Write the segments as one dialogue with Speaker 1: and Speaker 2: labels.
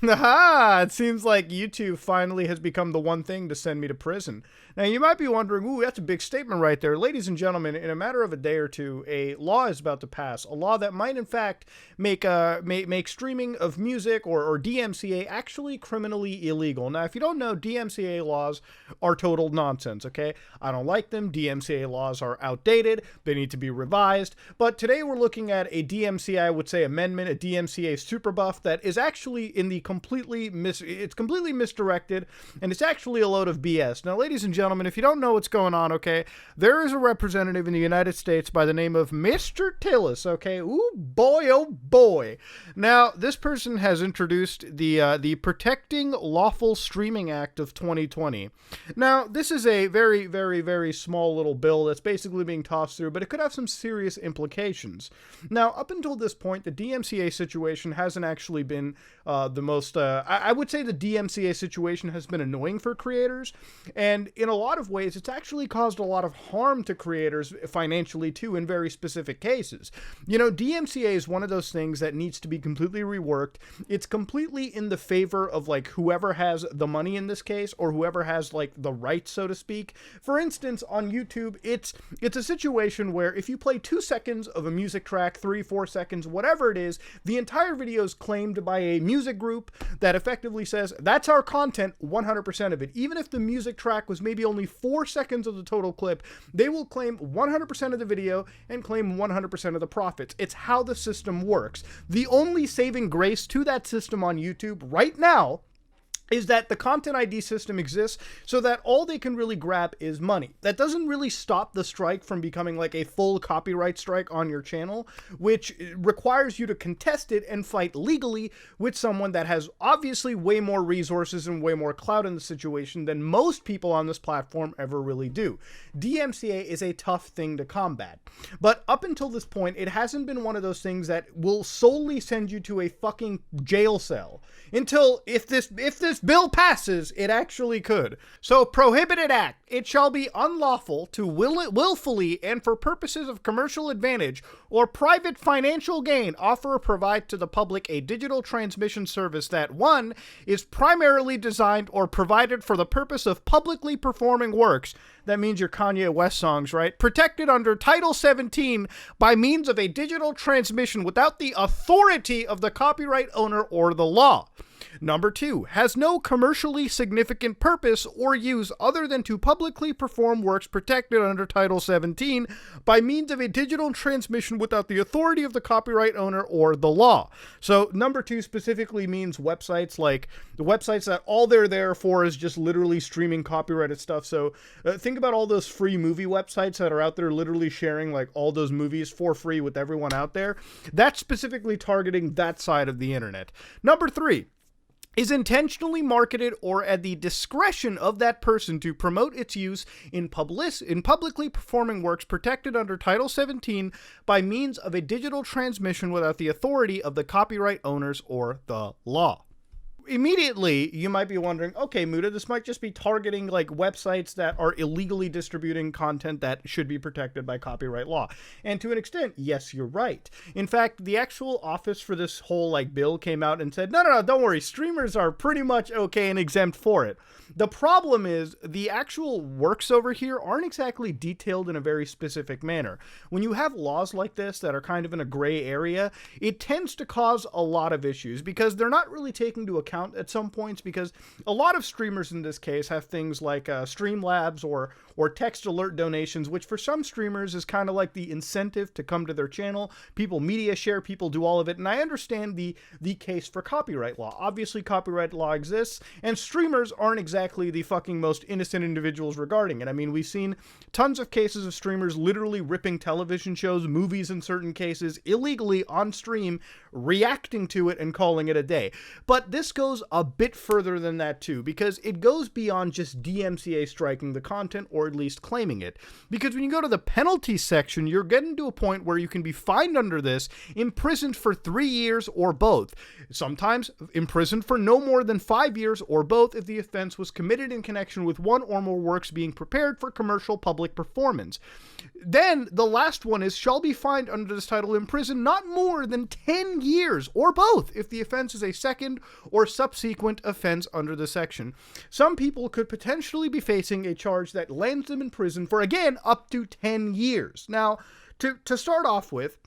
Speaker 1: Aha! It seems like YouTube finally has become the one thing to send me to prison. Now, you might be wondering, ooh, that's a big statement right there. Ladies and gentlemen, in a matter of a day or two, a law is about to pass. A law that might, in fact, make streaming of music or DMCA actually criminally illegal. Now, if you don't know, DMCA laws are total nonsense, okay? I don't like them. DMCA laws are outdated. They need to be revised. But today we're looking at a DMCA, I would say, amendment, a DMCA super buff that is actually in the completely misdirected, and it's actually a load of BS. Now, ladies and gentlemen, if you don't know what's going on, okay, there is a representative in the United States by the name of Mr. Tillis, okay? Ooh, boy, oh boy. Now, this person has introduced the Protecting Lawful Streaming Act of 2020. Now, this is a very, very, very small little bill that's basically being tossed through, but it could have some serious implications. Now, up until this point, the DMCA situation hasn't actually been the most, I would say the DMCA situation has been annoying for creators, and in a lot of ways, it's actually caused a lot of harm to creators financially too in very specific cases. You know, DMCA is one of those things that needs to be completely reworked. It's completely in the favor of like whoever has the money in this case, or whoever has like the rights, so to speak. For instance, on YouTube, it's a situation where if you play 2 seconds of a music track, 3-4 seconds, whatever it is, the entire video is claimed by a music group that effectively says, that's our content, 100% of it. Even if the music track was maybe only 4 seconds of the total clip, they will claim 100% of the video and claim 100% of the profits. It's how the system works. The only saving grace to that system on YouTube right now is that the content ID system exists so that all they can really grab is money. That doesn't really stop the strike from becoming like a full copyright strike on your channel, which requires you to contest it and fight legally with someone that has obviously way more resources and way more clout in the situation than most people on this platform ever really do. DMCA is a tough thing to combat. But up until this point, it hasn't been one of those things that will solely send you to a fucking jail cell. Until, if this bill passes, it actually could. So, Prohibited Act. It shall be unlawful to willfully and for purposes of commercial advantage or private financial gain offer or provide to the public a digital transmission service that, 1, is primarily designed or provided for the purpose of publicly performing works. That means your Kanye West songs, right? Protected under Title 17 by means of a digital transmission without the authority of the copyright owner or the law. Number 2, has no commercially significant purpose or use other than to publicly perform works protected under Title 17 by means of a digital transmission without the authority of the copyright owner or the law. So number 2 specifically means websites like the websites that all they're there for is just literally streaming copyrighted stuff. So think about all those free movie websites that are out there literally sharing like all those movies for free with everyone out there. That's specifically targeting that side of the internet. Number 3, is intentionally marketed or at the discretion of that person to promote its use in publicly performing works protected under Title 17 by means of a digital transmission without the authority of the copyright owners or the law. Immediately, you might be wondering, okay, Muda, this might just be targeting like websites that are illegally distributing content that should be protected by copyright law. And to an extent, yes, you're right. In fact, the actual office for this whole like bill came out and said, no, don't worry, streamers are pretty much okay and exempt for it. The problem is the actual works over here aren't exactly detailed in a very specific manner. When you have laws like this that are kind of in a gray area, it tends to cause a lot of issues because they're not really taking into account at some points, because a lot of streamers in this case have things like Streamlabs or text alert donations, which for some streamers is kind of like the incentive to come to their channel. People media share, people do all of it, and I understand the case for copyright law. Obviously, copyright law exists, and streamers aren't exactly the fucking most innocent individuals regarding it. I mean, we've seen tons of cases of streamers literally ripping television shows, movies in certain cases, illegally on stream, reacting to it and calling it a day. But this goes a bit further than that too, because it goes beyond just DMCA striking the content, or at least claiming it. Because when you go to the penalties section, you're getting to a point where you can be fined under this, imprisoned for 3 years or both. Sometimes imprisoned for no more than 5 years or both if the offense was committed in connection with one or more works being prepared for commercial public performance. Then the last one is shall be fined under this title, imprisoned not more than 10 years or both if the offense is a second or subsequent offense under the section. Some people could potentially be facing a charge that lands them in prison for, again, up to 10 years. Now, to start off with,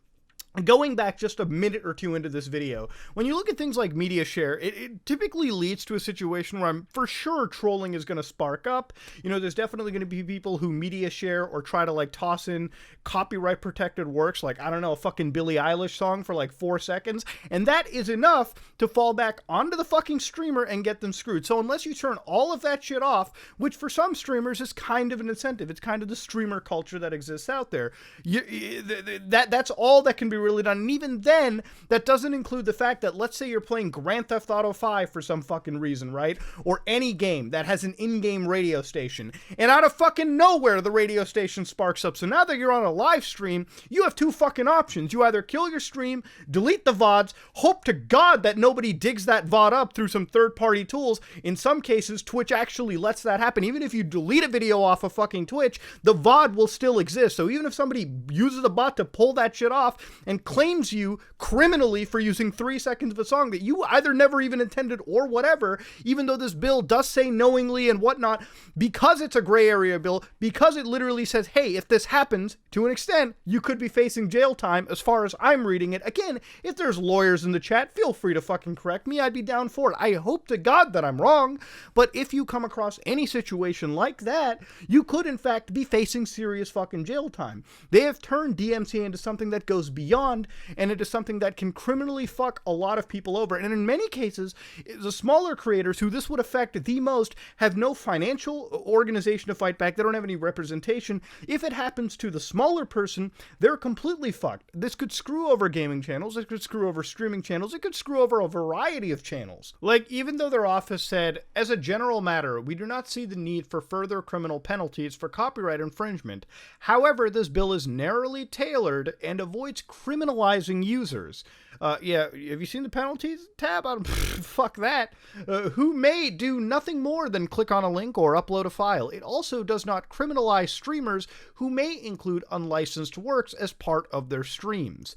Speaker 1: going back just a minute or two into this video, when you look at things like media share, it typically leads to a situation where I'm for sure trolling is going to spark up. You know, there's definitely going to be people who media share or try to like toss in copyright protected works, like, I don't know, a fucking Billie Eilish song for like 4 seconds. And that is enough to fall back onto the fucking streamer and get them screwed. So unless you turn all of that shit off, which for some streamers is kind of an incentive, it's kind of the streamer culture that exists out there. That's all that can be really done. And even then, that doesn't include the fact that, let's say you're playing Grand Theft Auto 5 for some fucking reason, right? Or any game that has an in-game radio station, and out of fucking nowhere the radio station sparks up. So now that you're on a live stream, you have 2 fucking options. You either kill your stream, delete the VODs, hope to God that nobody digs that VOD up through some third-party tools. In some cases, Twitch actually lets that happen. Even if you delete a video off of fucking Twitch, the VOD will still exist. So even if somebody uses a bot to pull that shit off and claims you criminally for using 3 seconds of a song that you either never even intended or whatever, even though this bill does say knowingly and whatnot, because it's a gray area bill, because it literally says, hey, if this happens, to an extent, you could be facing jail time as far as I'm reading it. Again, if there's lawyers in the chat, feel free to fucking correct me. I'd be down for it. I hope to God that I'm wrong, but if you come across any situation like that, you could in fact be facing serious fucking jail time. They have turned DMCA into something that goes beyond, and it is something that can criminally fuck a lot of people over. And in many cases, the smaller creators who this would affect the most have no financial organization to fight back. They don't have any representation. If it happens to the smaller person, they're completely fucked. This could screw over gaming channels. It could screw over streaming channels. It could screw over a variety of channels. Like, even though their office said, as a general matter, we do not see the need for further criminal penalties for copyright infringement. However, this bill is narrowly tailored and avoids criminalizing users. Yeah, have you seen the penalties tab? Fuck that. Who may do nothing more than click on a link or upload a file. It also does not criminalize streamers who may include unlicensed works as part of their streams.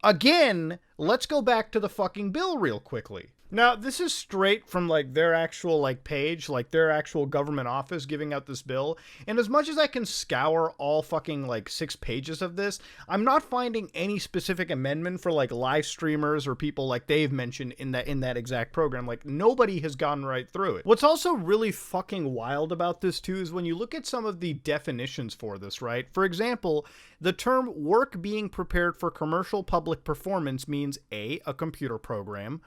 Speaker 1: Again, let's go back to the fucking bill real quickly. Now, this is straight from, like, their actual, like, page, like, their actual government office giving out this bill, and as much as I can scour all fucking, like, 6 pages of this, I'm not finding any specific amendment for, like, live streamers or people like they've mentioned in that exact program. Like, nobody has gone right through it. What's also really fucking wild about this, too, is when you look at some of the definitions for this, right? For example, the term work being prepared for commercial public performance means A, a computer program,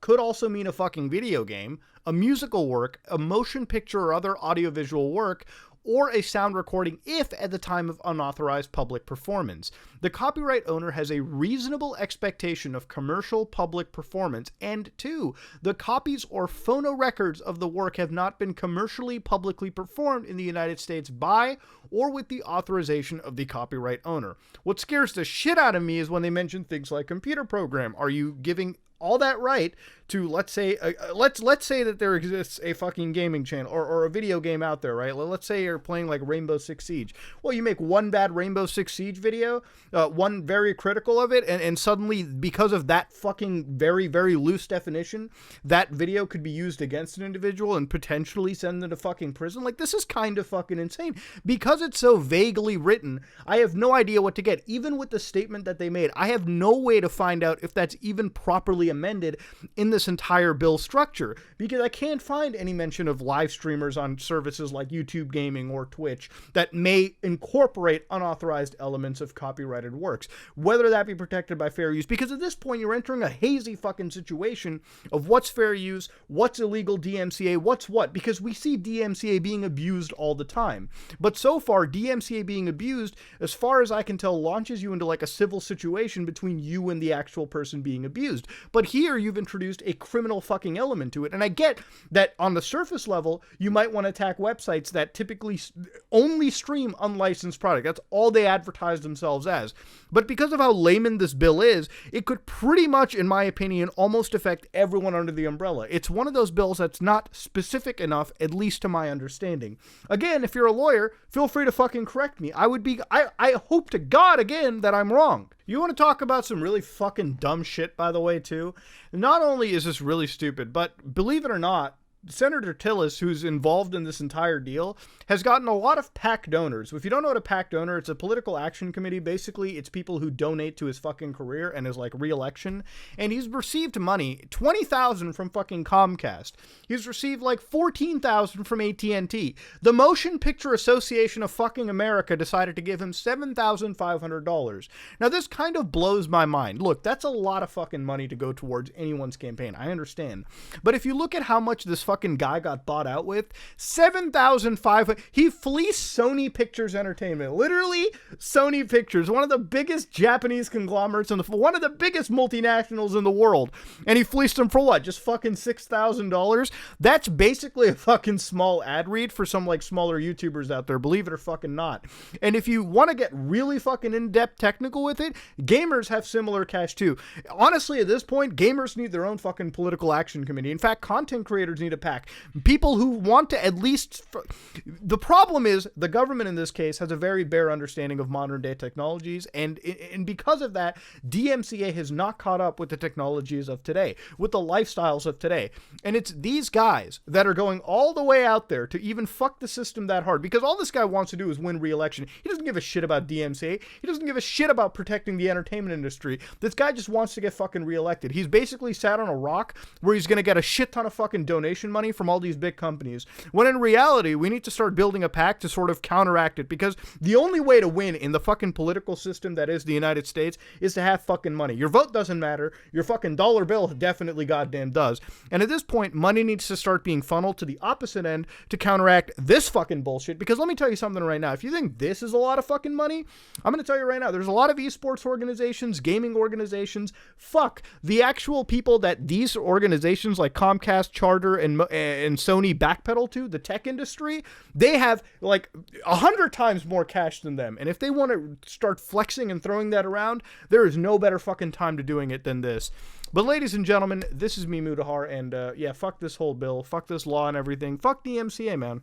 Speaker 1: could also mean a fucking video game, a musical work, a motion picture or other audiovisual work, or a sound recording if at the time of unauthorized public performance. The copyright owner has a reasonable expectation of commercial public performance, and 2, the copies or phonorecords of the work have not been commercially publicly performed in the United States by or with the authorization of the copyright owner. What scares the shit out of me is when they mention things like computer program. Are you giving all that right to, let's say, let's say that there exists a fucking gaming channel or a video game out there, right? Let's say you're playing like Rainbow Six Siege. Well, you make one bad Rainbow Six Siege video, one very critical of it, and suddenly, because of that fucking very, very loose definition, that video could be used against an individual and potentially send them to fucking prison. Like, this is kind of fucking insane. Because it's so vaguely written, I have no idea what to get. Even with the statement that they made, I have no way to find out if that's even properly amended in this entire bill structure, because I can't find any mention of live streamers on services like YouTube Gaming or Twitch that may incorporate unauthorized elements of copyrighted works, whether that be protected by fair use, because at this point you're entering a hazy fucking situation of what's fair use, what's illegal DMCA, what's what, because we see DMCA being abused all the time. But so far, DMCA being abused, as far as I can tell, launches you into like a civil situation between you and the actual person being abused. But here you've introduced a criminal fucking element to it. And I get that on the surface level, you might want to attack websites that typically only stream unlicensed product. That's all they advertise themselves as. But because of how layman this bill is, it could pretty much, in my opinion, almost affect everyone under the umbrella. It's one of those bills that's not specific enough, at least to my understanding. Again, if you're a lawyer, feel free to fucking correct me. I hope to God, again, that I'm wrong. You want to talk about some really fucking dumb shit, by the way, too? Not only is this really stupid, but believe it or not, Senator Tillis, who's involved in this entire deal, has gotten a lot of PAC donors. If you don't know what a PAC donor, it's a political action committee. Basically, it's people who donate to his fucking career and his, like, re-election. And he's received money, $20,000 from fucking Comcast. He's received, like, $14,000 from AT&T. The Motion Picture Association of fucking America decided to give him $7,500. Now, this kind of blows my mind. Look, that's a lot of fucking money to go towards anyone's campaign. I understand. But if you look at how much this fucking guy got bought out with, $7,500. He fleeced Sony Pictures Entertainment. Literally, Sony Pictures, one of the biggest Japanese conglomerates and one of the biggest multinationals in the world. And he fleeced them for what? Just fucking $6,000? That's basically a fucking small ad read for some like smaller YouTubers out there, believe it or fucking not. And if you want to get really fucking in-depth technical with it, gamers have similar cash too. Honestly, at this point, gamers need their own fucking political action committee. In fact, content creators need a PAC. People who want to at least... The problem is the government in this case has a very bare understanding of modern day technologies, and because of that, DMCA has not caught up with the technologies of today, with the lifestyles of today. And it's these guys that are going all the way out there to even fuck the system that hard, because all this guy wants to do is win re-election. He doesn't give a shit about DMCA. He doesn't give a shit about protecting the entertainment industry. This guy just wants to get fucking re-elected. He's basically sat on a rock where he's going to get a shit ton of fucking donation money from all these big companies, when in reality, we need to start building a PAC to sort of counteract it, because the only way to win in the fucking political system that is the United States is to have fucking money. Your vote doesn't matter. Your fucking dollar bill definitely goddamn does. And at this point, money needs to start being funneled to the opposite end to counteract this fucking bullshit, because let me tell you something right now. If you think this is a lot of fucking money, I'm going to tell you right now, there's a lot of esports organizations, gaming organizations. Fuck, the actual people that these organizations like Comcast, Charter, and Sony backpedal to, the tech industry, they have like 100 times more cash than them. And if they want to start flexing and throwing that around, there is no better fucking time to doing it than this. But ladies and gentlemen, this is me, Mudahar, and yeah, fuck this whole bill, fuck this law and everything, fuck the DMCA, man.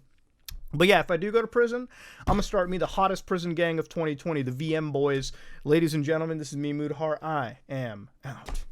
Speaker 1: But yeah, if I do go to prison, I'm going to start me the hottest prison gang of 2020, the VM boys. Ladies and gentlemen, this is me, Mudahar. I am out.